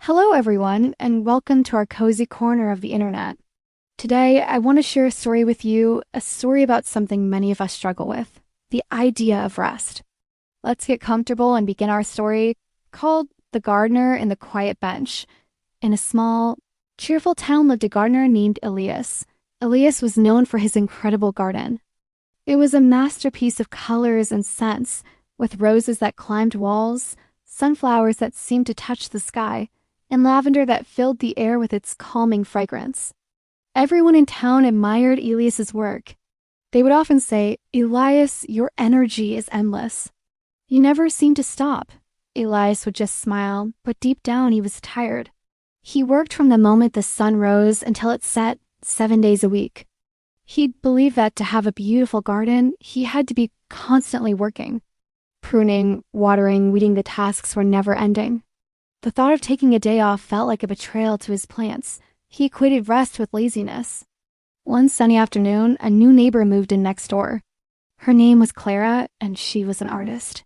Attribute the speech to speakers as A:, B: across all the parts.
A: Hello, everyone, and welcome to our cozy corner of the internet. Today, I want to share a story with you, a story about something many of us struggle with, the idea of rest. Let's get comfortable and begin our story called The Gardener and the Quiet Bench. In a small, cheerful town lived a gardener named Elias. Elias was known for his incredible garden. It was a masterpiece of colors and scents, with roses that climbed walls, sunflowers that seemed to touch the sky, and lavender that filled the air with its calming fragrance. Everyone in town admired Elias's work. They would often say, "Elias, your energy is endless. You never seem to stop." Elias would just smile, but deep down he was tired. He worked from the moment the sun rose until it set, 7 days a week. He believed that to have a beautiful garden, he had to be constantly working. Pruning, watering, weeding, the tasks were never ending. The thought of taking a day off felt like a betrayal to his plants. He equated rest with laziness. One sunny afternoon, a new neighbor moved in next door. Her name was Clara, and she was an artist.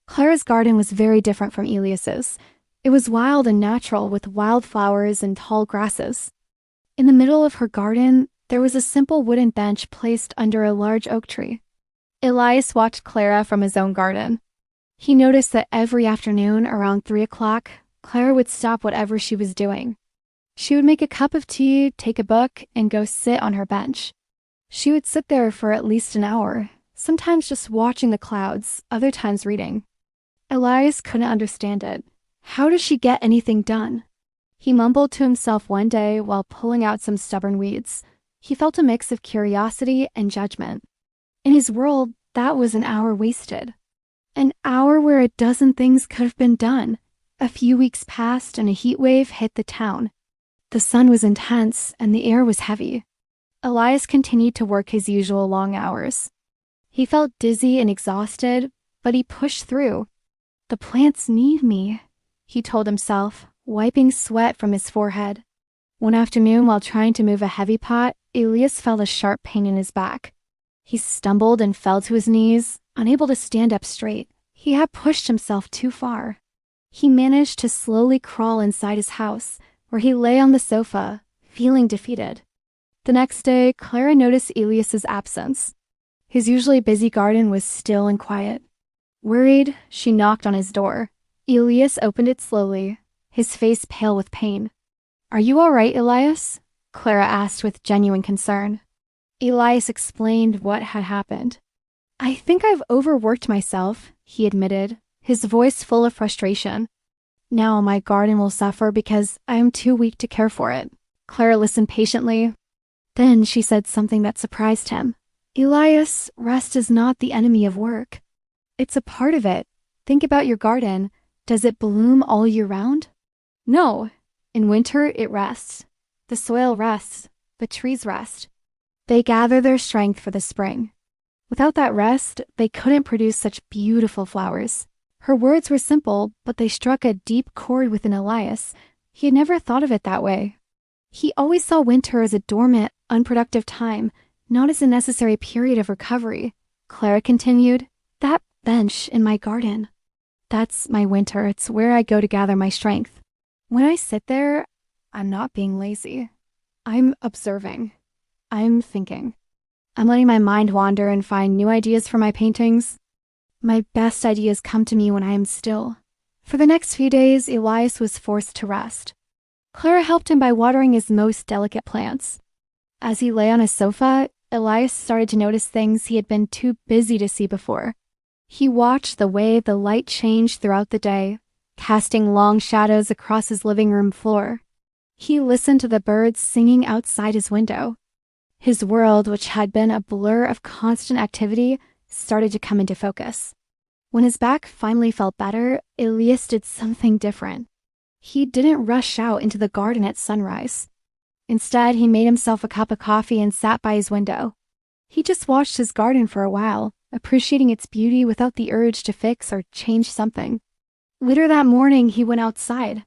A: Clara's garden was very different from Elias's. It was wild and natural, with wildflowers and tall grasses. In the middle of her garden, there was a simple wooden bench placed under a large oak tree. Elias watched Clara from his own garden. He noticed that every afternoon around 3 o'clock, Clara would stop whatever she was doing. She would make a cup of tea, take a book, and go sit on her bench. She would sit there for at least an hour, sometimes just watching the clouds, other times reading. Elias couldn't understand it. How does she get anything done? He mumbled to himself one day while pulling out some stubborn weeds. He felt a mix of curiosity and judgment. In his world, that was an hour wasted. An hour where a dozen things could have been done. A few weeks passed and a heat wave hit the town. The sun was intense and the air was heavy. Elias continued to work his usual long hours. He felt dizzy and exhausted, but he pushed through. "The plants need me," he told himself, wiping sweat from his forehead. One afternoon, while trying to move a heavy pot, Elias felt a sharp pain in his back. He stumbled and fell to his knees, unable to stand up straight. He had pushed himself too far. He managed to slowly crawl inside his house, where he lay on the sofa, feeling defeated. The next day, Clara noticed Elias's absence. His usually busy garden was still and quiet. Worried, she knocked on his door. Elias opened it slowly, his face pale with pain. "Are you all right, Elias?" Clara asked with genuine concern. Elias explained what had happened. "I think I've overworked myself," he admitted, his voice full of frustration. "Now my garden will suffer because I am too weak to care for it." Clara listened patiently. Then she said something that surprised him. "Elias, rest is not the enemy of work. It's a part of it. Think about your garden. Does it bloom all year round? No. In winter, it rests. The soil rests. The trees rest. They gather their strength for the spring. Without that rest, they couldn't produce such beautiful flowers." Her words were simple, but they struck a deep chord within Elias. He had never thought of it that way. He always saw winter as a dormant, unproductive time, not as a necessary period of recovery. Clara continued, "That bench in my garden, that's my winter. It's where I go to gather my strength. When I sit there, I'm not being lazy. I'm observing. I'm thinking. I'm letting my mind wander and find new ideas for my paintings. My best ideas come to me when I am still." For the next few days, Elias was forced to rest. Clara helped him by watering his most delicate plants. As he lay on his sofa, Elias started to notice things he had been too busy to see before. He watched the way the light changed throughout the day, casting long shadows across his living room floor. He listened to the birds singing outside his window. His world, which had been a blur of constant activity, started to come into focus. When his back finally felt better, Elias did something different. He didn't rush out into the garden at sunrise. Instead, he made himself a cup of coffee and sat by his window. He just watched his garden for a while, appreciating its beauty without the urge to fix or change something. Later that morning, he went outside.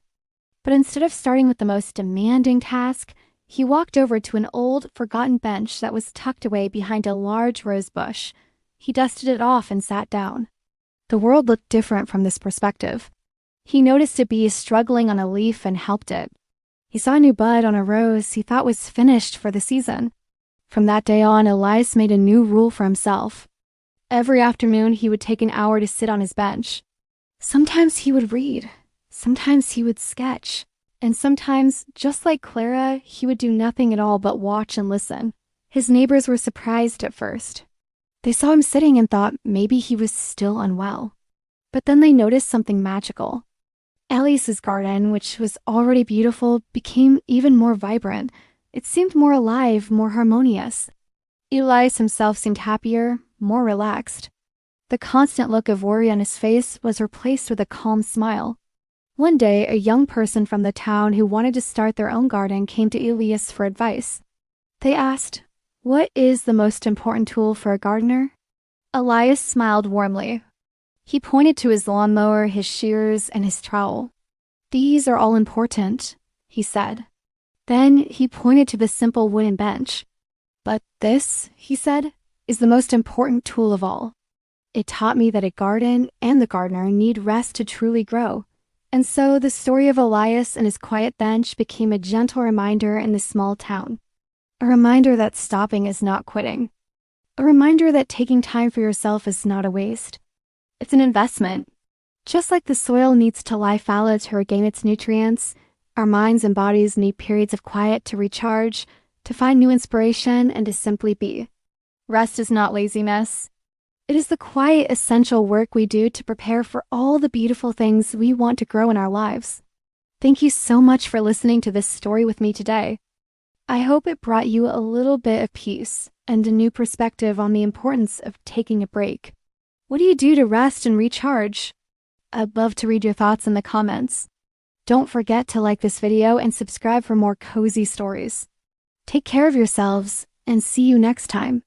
A: But instead of starting with the most demanding task, he walked over to an old, forgotten bench that was tucked away behind a large rose bush. He dusted it off and sat down. The world looked different from this perspective. He noticed a bee struggling on a leaf and helped it. He saw a new bud on a rose he thought was finished for the season. From that day on, Elias made a new rule for himself. Every afternoon, he would take an hour to sit on his bench. Sometimes he would read, sometimes he would sketch, and sometimes, just like Clara, he would do nothing at all but watch and listen. His neighbors were surprised at first. They saw him sitting and thought maybe he was still unwell. But then they noticed something magical. Elias's garden, which was already beautiful, became even more vibrant. It seemed more alive, more harmonious. Elias himself seemed happier, more relaxed. The constant look of worry on his face was replaced with a calm smile. One day, a young person from the town who wanted to start their own garden came to Elias for advice. They asked, "What is the most important tool for a gardener?" Elias smiled warmly. He pointed to his lawnmower, his shears, and his trowel. "These are all important," he said. Then he pointed to the simple wooden bench. "But this," he said, "is the most important tool of all. It taught me that a garden and the gardener need rest to truly grow." And so the story of Elias and his quiet bench became a gentle reminder in the small town. A reminder that stopping is not quitting. A reminder that taking time for yourself is not a waste. It's an investment. Just like the soil needs to lie fallow to regain its nutrients, our minds and bodies need periods of quiet to recharge, to find new inspiration, and to simply be. Rest is not laziness. It is the quiet, essential work we do to prepare for all the beautiful things we want to grow in our lives. Thank you so much for listening to this story with me today. I hope it brought you a little bit of peace and a new perspective on the importance of taking a break. What do you do to rest and recharge? I'd love to read your thoughts in the comments. Don't forget to like this video and subscribe for more cozy stories. Take care of yourselves, and see you next time.